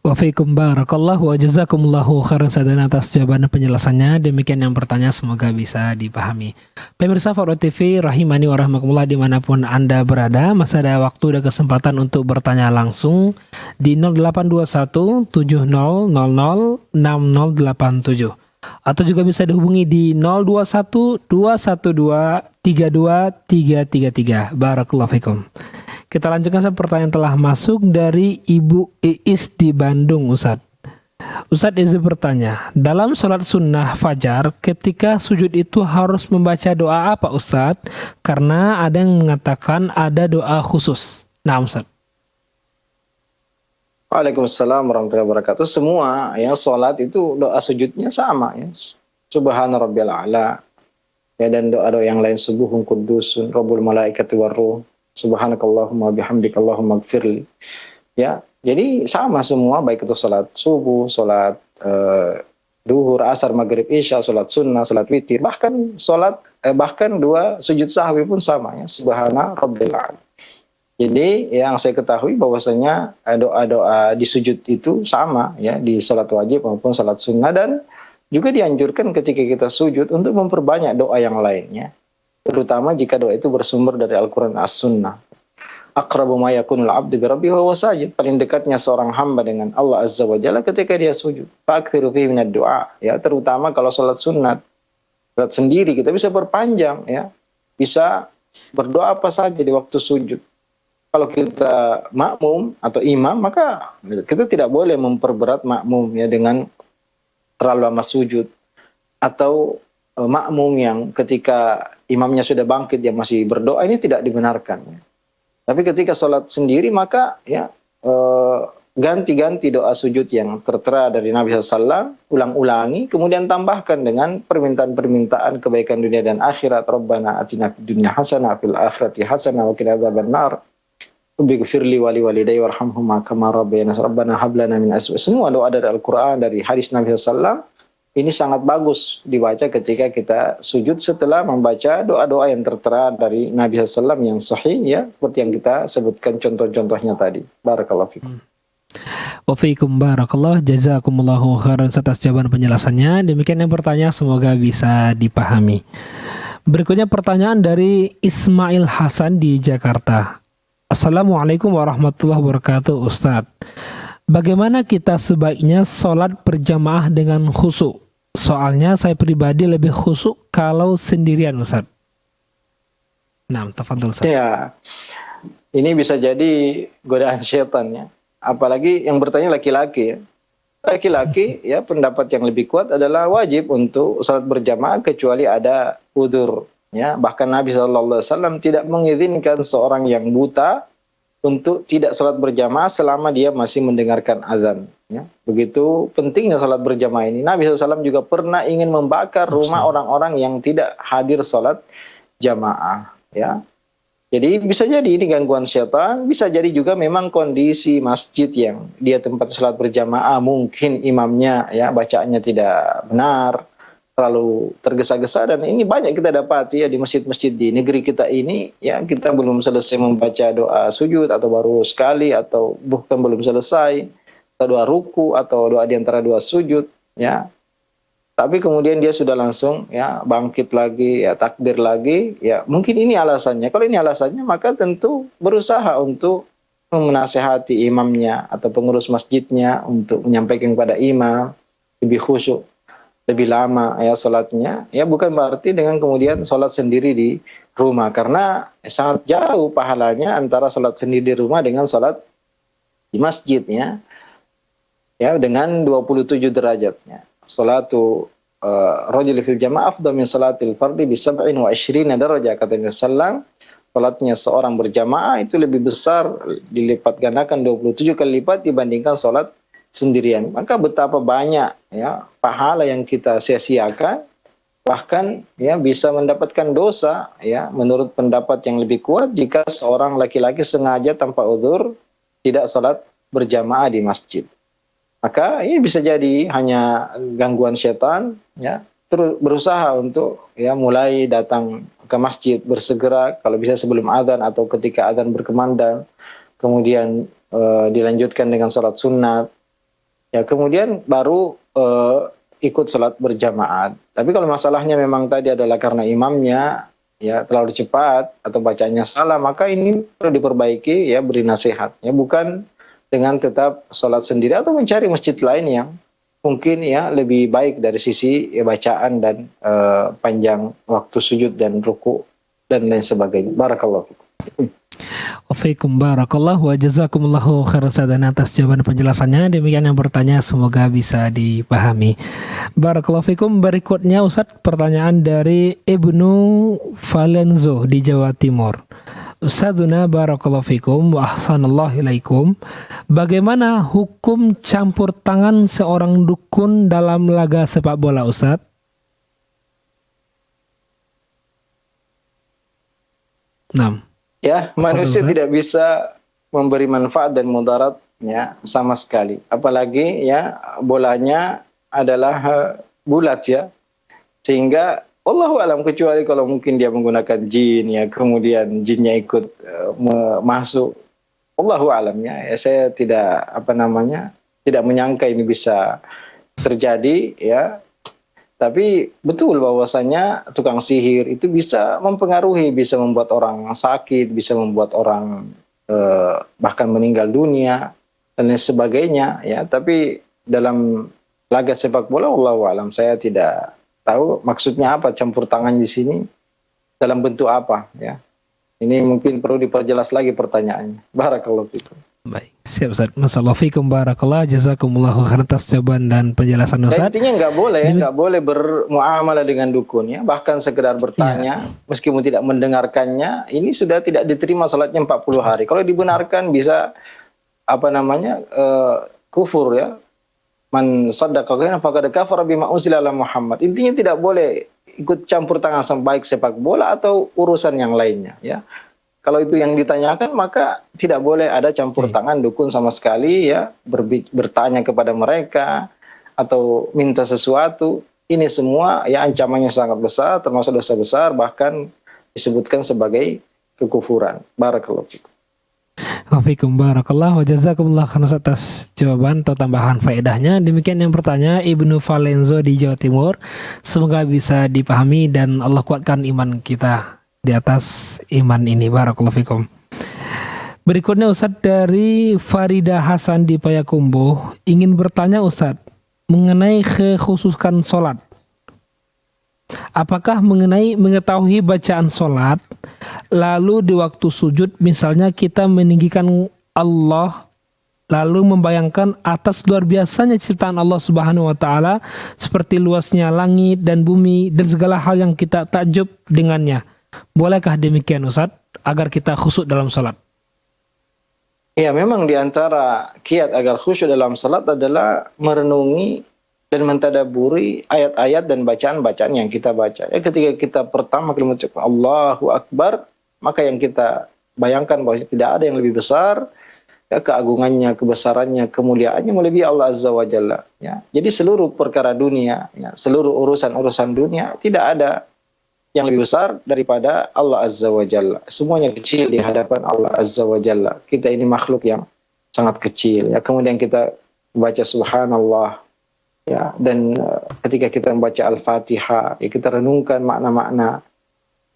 Wa fiikum barakallah wa jazakumullahu khairan sadan atas jawaban penjelasannya. Demikian yang bertanya, semoga bisa dipahami. Pemirsa Faro TV rahimani wa rahmakumullah dimanapun Anda berada, masih ada waktu dan kesempatan untuk bertanya langsung di 0821 7000 6087 atau juga bisa dihubungi di 021 212 32333. Barakallahu fikum. Kita lanjutkan pertanyaan telah masuk dari Ibu Iis di Bandung, Ustadz. Ustadz izin bertanya, dalam sholat sunnah fajar, ketika sujud itu harus membaca doa apa, Ustadz? Karena ada yang mengatakan ada doa khusus. Nah, Ustadz. Waalaikumsalam warahmatullahi wabarakatuh. Semua, ya, sholat itu doa sujudnya sama, ya. Subhana rabbiyal a'la, ya, dan doa-doa yang lain, subuhun qudusun rabbul malaikati warruh, subhanakallahumma bihamdika allahumma gfirli, ya. Jadi sama semua, baik itu sholat subuh, sholat duhur, asar, maghrib, isya, sholat sunnah, sholat witir, bahkan bahkan dua sujud sahwi pun sama, ya, subhana rabbil a'la. Jadi yang saya ketahui bahwasanya doa-doa di sujud itu sama, ya, di sholat wajib maupun sholat sunnah, dan juga dianjurkan ketika kita sujud untuk memperbanyak doa yang lainnya, terutama jika doa itu bersumber dari Al-Quran As-Sunnah. Aqrabu ma yakunul abdu bi rabbihi wa huwa sajid, paling dekatnya seorang hamba dengan Allah Azza wa Jalla ketika dia sujud. Fa'aktsiru fihi minad du'a, ya, terutama kalau sholat sunat, sholat sendiri kita bisa berpanjang, ya, bisa berdoa apa saja di waktu sujud. Kalau kita makmum atau imam, maka kita tidak boleh memperberat makmum, ya, dengan terlalu lama sujud, atau makmum yang ketika imamnya sudah bangkit dia masih berdoa, ini tidak dibenarkan, ya. Tapi ketika sholat sendiri, maka, ya, ganti-ganti doa sujud yang tertera dari Nabi SAW, ulang-ulangi, kemudian tambahkan dengan permintaan-permintaan kebaikan dunia dan akhirat. Rabbana atina fid dunya hasanah fil akhirati hasanah wa qina adzabannar. Bighfirli wali walidayya warhamhuma kama rabbayana, rabbana hab lana min azwajina. Semua doa dari Al-Qur'an, dari hadis Nabi sallallahu ini sangat bagus dibaca ketika kita sujud setelah membaca doa-doa yang tertera dari Nabi SAW yang sahih, ya, seperti yang kita sebutkan contoh-contohnya tadi. Barakallahu fikum. Wa fiikum barakallah, jazakumullahu khairan atas jawaban penjelasannya. Demikian yang bertanya, semoga bisa dipahami. Berikutnya pertanyaan dari Ismail Hasan di Jakarta. Assalamualaikum warahmatullahi wabarakatuh, Ustadz. Bagaimana kita sebaiknya sholat berjamaah dengan khusyuk? Soalnya saya pribadi lebih khusyuk kalau sendirian, Ustadz. Nah, tafadhol, Ustadz. Ya, ini bisa jadi godaan syaitan, ya. Apalagi yang bertanya laki-laki, ya. Laki-laki, ya, pendapat yang lebih kuat adalah wajib untuk salat berjamaah kecuali ada udzur, ya. Bahkan Nabi SAW tidak mengizinkan seorang yang buta untuk tidak salat berjamaah selama dia masih mendengarkan azan, ya. Begitu pentingnya salat berjamaah ini. Nabi SAW juga pernah ingin membakar rumah orang-orang yang tidak hadir salat jamaah, ya. Jadi bisa jadi ini gangguan syaitan, bisa jadi juga memang kondisi masjid yang dia tempat salat berjamaah, mungkin imamnya, ya, bacaannya tidak benar, terlalu tergesa-gesa, dan ini banyak kita dapati, ya, di masjid-masjid di negeri kita ini, ya, kita belum selesai membaca doa sujud atau baru sekali atau bukan belum selesai, atau doa ruku atau doa di antara dua sujud, ya. Tapi kemudian dia sudah langsung, ya, bangkit lagi, ya, takbir lagi, ya, mungkin ini alasannya. Kalau ini alasannya, maka tentu berusaha untuk menasehati imamnya atau pengurus masjidnya untuk menyampaikan kepada imam lebih khusyuk, lebih lama, ya, salatnya. Ya, bukan berarti dengan kemudian salat sendiri di rumah, karena sangat jauh pahalanya antara salat sendiri di rumah dengan salat di masjid, ya. Ya, dengan 27 derajatnya. Salatu rajul fil jamaah afdal min salatil fardi bi 27 darajah, kata Nabi sallallahu. Salatnya seorang berjamaah itu lebih besar, dilipat gandakan 27 kali lipat dibandingkan salat sendirian. Maka betapa banyak, ya, pahala yang kita sia-siakan, bahkan, ya, bisa mendapatkan dosa, ya, menurut pendapat yang lebih kuat jika seorang laki-laki sengaja tanpa udzur tidak salat berjamaah di masjid. Maka ini bisa jadi hanya gangguan setan, ya. Terus berusaha untuk, ya, mulai datang ke masjid bersegera, kalau bisa sebelum adzan atau ketika adzan berkumandang, kemudian dilanjutkan dengan sholat sunat, ya, kemudian baru ikut sholat berjamaah. Tapi kalau masalahnya memang tadi adalah karena imamnya, ya, terlalu cepat atau bacanya salah, maka ini perlu diperbaiki, ya, beri nasihat, ya, bukan dengan tetap sholat sendiri atau mencari masjid lain yang mungkin, ya, lebih baik dari sisi, ya, bacaan dan panjang waktu sujud dan ruku dan lain sebagainya. Barakallahu fikum. Waalaikumsalam barakallah wa jazakumullahu khairan atas jawaban penjelasannya. Demikian yang bertanya, semoga bisa dipahami. Barakallahu fikum. Berikutnya, Ustadz, pertanyaan dari Ibnu Valenzo di Jawa Timur. Ustadzuna barakallahu fikum wa ahsanallahu ilaikum. Bagaimana hukum campur tangan seorang dukun dalam laga sepak bola, Ustadz? Nah, ya, manusia tidak bisa memberi manfaat dan mudaratnya sama sekali. Apalagi, ya, bolanya adalah bulat, ya. Sehingga Allahu alam, kecuali kalau mungkin dia menggunakan jin, ya, kemudian jinnya ikut masuk. Allahu alam, ya. Saya tidak tidak menyangka ini bisa terjadi, ya. Tapi betul bahwasanya tukang sihir itu bisa mempengaruhi, bisa membuat orang sakit, bisa membuat orang bahkan meninggal dunia dan lain sebagainya, ya. Tapi dalam laga sepak bola, Allahu alam, saya tidak tahu maksudnya apa campur tangan di sini, dalam bentuk apa, ya. Ini mungkin perlu diperjelas lagi pertanyaannya. Barakallahu fikum. Baik, siap Ustaz. Masyaallah fikum barakallah, jazakumullahu khairan atas jawaban dan penjelasan Ustaz. Intinya nggak boleh bermuamalah dengan dukun, ya. Bahkan sekedar bertanya, meskipun tidak mendengarkannya, ini sudah tidak diterima salatnya 40 hari. Kalau dibenarkan bisa kufur, ya. Man saddaqa faqad kafara bima unzila ala Muhammad. Intinya tidak boleh ikut campur tangan baik sepak bola atau urusan yang lainnya, ya. Kalau itu yang ditanyakan, maka tidak boleh ada campur tangan dukun sama sekali, ya. Bertanya kepada mereka atau minta sesuatu, ini semua ya ancamannya sangat besar, termasuk dosa besar, bahkan disebutkan sebagai kekufuran. Barakallahu fikum. Wafikum barakallah wa jazakumullah khairan atas jawaban atau tambahan faedahnya. Demikian yang bertanya Ibnu Valenzo di Jawa Timur. Semoga bisa dipahami dan Allah kuatkan iman kita di atas iman ini. Barakallahu fikum. Berikutnya Ustadz dari Farida Hasan di Payakumbuh ingin bertanya Ustadz mengenai kekhususan sholat. Apakah mengenai mengetahui bacaan sholat, lalu di waktu sujud misalnya kita meninggikan Allah, lalu membayangkan atas luar biasanya ciptaan Allah Subhanahu wa Ta'ala, seperti luasnya langit dan bumi dan segala hal yang kita takjub dengannya. Bolehkah demikian Ustaz, agar kita khusyuk dalam sholat? Ya, memang di antara kiat agar khusyuk dalam salat adalah merenungi dan mentadaburi ayat-ayat dan bacaan-bacaan yang kita baca. Ya, ketika kita pertama kali mengucapkan Allahu Akbar, maka yang kita bayangkan bahwa tidak ada yang lebih besar, ya, keagungannya, kebesarannya, kemuliaannya melebihi Allah Azza wa Jalla. Ya. Jadi seluruh perkara dunia, ya, seluruh urusan-urusan dunia tidak ada yang lebih besar daripada Allah Azza wa Jalla. Semuanya kecil di hadapan Allah Azza wa Jalla. Kita ini makhluk yang sangat kecil. Ya. Kemudian kita baca Subhanallah. Ya, dan ketika kita membaca Al-Fatihah, ya, kita renungkan makna-makna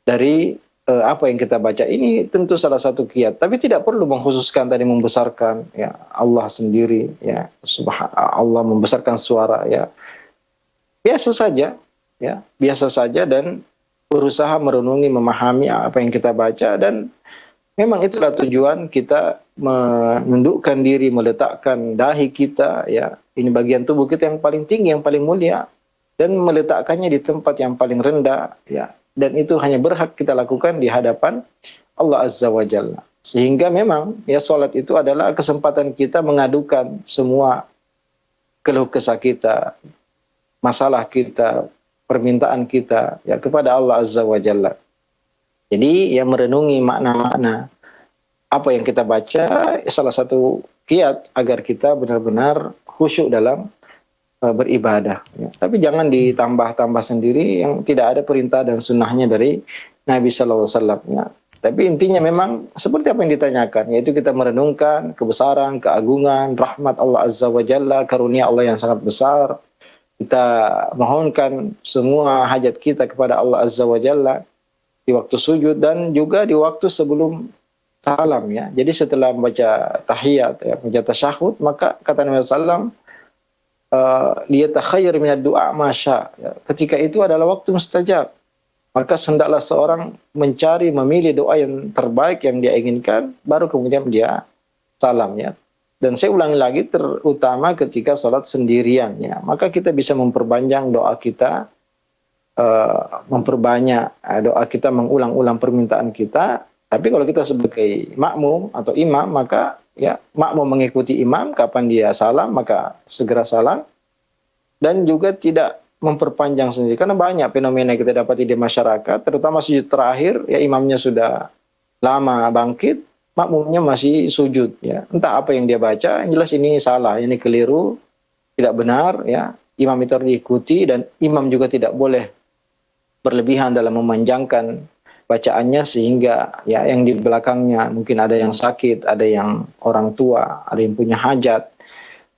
dari apa yang kita baca. Ini tentu salah satu kiat, tapi tidak perlu mengkhususkan tadi membesarkan ya Allah sendiri, ya Allah membesarkan suara, ya biasa saja, ya biasa saja, dan berusaha merenungi, memahami apa yang kita baca, dan memang itulah tujuan kita menundukkan diri, meletakkan dahi kita, ya ini bagian tubuh kita yang paling tinggi, yang paling mulia, dan meletakkannya di tempat yang paling rendah, ya. Dan itu hanya berhak kita lakukan di hadapan Allah Azza wa Jalla. Sehingga memang ya salat itu adalah kesempatan kita mengadukan semua keluh kesah kita, masalah kita, permintaan kita ya kepada Allah Azza wa Jalla. Jadi ya merenungi makna-makna apa yang kita baca, salah satu kiat agar kita benar-benar khusyuk dalam beribadah. Ya. Tapi jangan ditambah-tambah sendiri yang tidak ada perintah dan sunnahnya dari Nabi Sallallahu Alaihi Wasallam. Ya. Tapi intinya memang seperti apa yang ditanyakan, yaitu kita merenungkan kebesaran, keagungan, rahmat Allah Azza wa Jalla, karunia Allah yang sangat besar. Kita mohonkan semua hajat kita kepada Allah Azza wa Jalla di waktu sujud dan juga di waktu sebelum salam, ya. Jadi setelah membaca tahiyat, ya, membaca tasyahud, maka kata Nabi sallallahu liyatakhayyar minad du'a masya. Ya, ketika itu adalah waktu mustajab. Maka hendaklah seorang mencari, memilih doa yang terbaik yang dia inginkan, baru kemudian dia salam, ya. Dan saya ulangi lagi, terutama ketika salat sendirian, ya. Maka kita bisa memperpanjang doa kita, memperbanyak doa kita, mengulang-ulang permintaan kita. Tapi kalau kita sebagai makmum atau imam, maka ya makmum mengikuti imam, kapan dia salam maka segera salam, dan juga tidak memperpanjang sendiri, karena banyak fenomena yang kita dapati di masyarakat, terutama sujud terakhir, ya imamnya sudah lama bangkit, makmumnya masih sujud, ya entah apa yang dia baca, yang jelas ini salah, ini keliru, tidak benar, ya imam itu harus diikuti, dan imam juga tidak boleh berlebihan dalam memanjangkan bacaannya sehingga ya yang di belakangnya mungkin ada yang sakit, ada yang orang tua, ada yang punya hajat.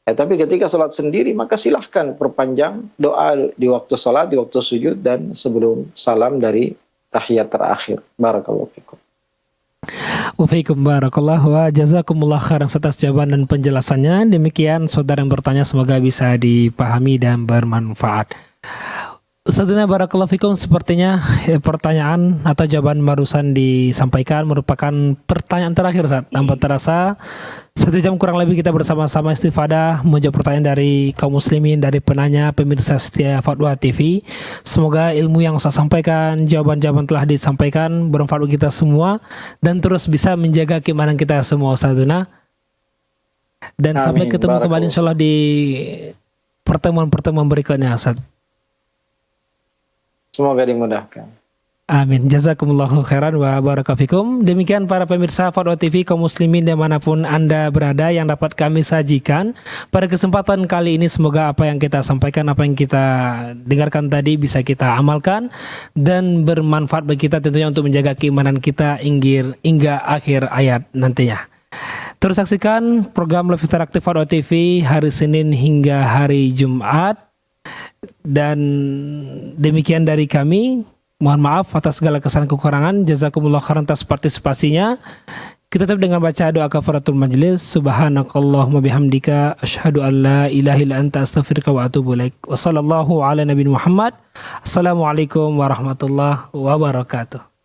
Ya, tapi ketika salat sendiri maka silahkan perpanjang doa di waktu salat, di waktu sujud, dan sebelum salam dari tahiyat terakhir. Barakallahu fikum. Waalaikumsalam barakallah wa jazakumullah khairan atas jawaban dan penjelasannya. Demikian saudara yang bertanya, semoga bisa dipahami dan bermanfaat. Ustadzana barakallahu fikum, sepertinya pertanyaan atau jawaban barusan disampaikan merupakan pertanyaan terakhir Ustaz. Tanpa terasa 1 jam kurang lebih kita bersama-sama istifadah menjawab pertanyaan dari kaum muslimin, dari penanya, pemirsa setia Fatwa TV. Semoga ilmu yang saya sampaikan, jawaban-jawaban telah disampaikan bermanfaat bagi kita semua dan terus bisa menjaga keimanan kita semua Ustadzana. Dan amin. Sampai ketemu kembali insyaallah di pertemuan-pertemuan berikutnya Ustaz. Semoga dimudahkan. Amin. Jazakumullahu khairan wa barakafikum. Demikian para pemirsa Fadwa TV kaum muslimin dimanapun Anda berada yang dapat kami sajikan pada kesempatan kali ini. Semoga apa yang kita sampaikan, apa yang kita dengarkan tadi bisa kita amalkan dan bermanfaat bagi kita tentunya untuk menjaga keimanan kita hingga akhir ayat nantinya. Terus saksikan program Live Interaktif Fadwa TV hari Senin hingga hari Jumat. Dan demikian dari kami. Mohon maaf atas segala kesalahan kekurangan. Jazakumullah khairan atas partisipasinya. Kita tutup dengan baca doa kafaratul majlis. Subhanakallahumma bihamdika asyhadu an la ilaha illa anta astaghfiruka wa atubu ilaik. Wassallallahu ala nabiyina Muhammad. Assalamualaikum warahmatullahi wabarakatuh.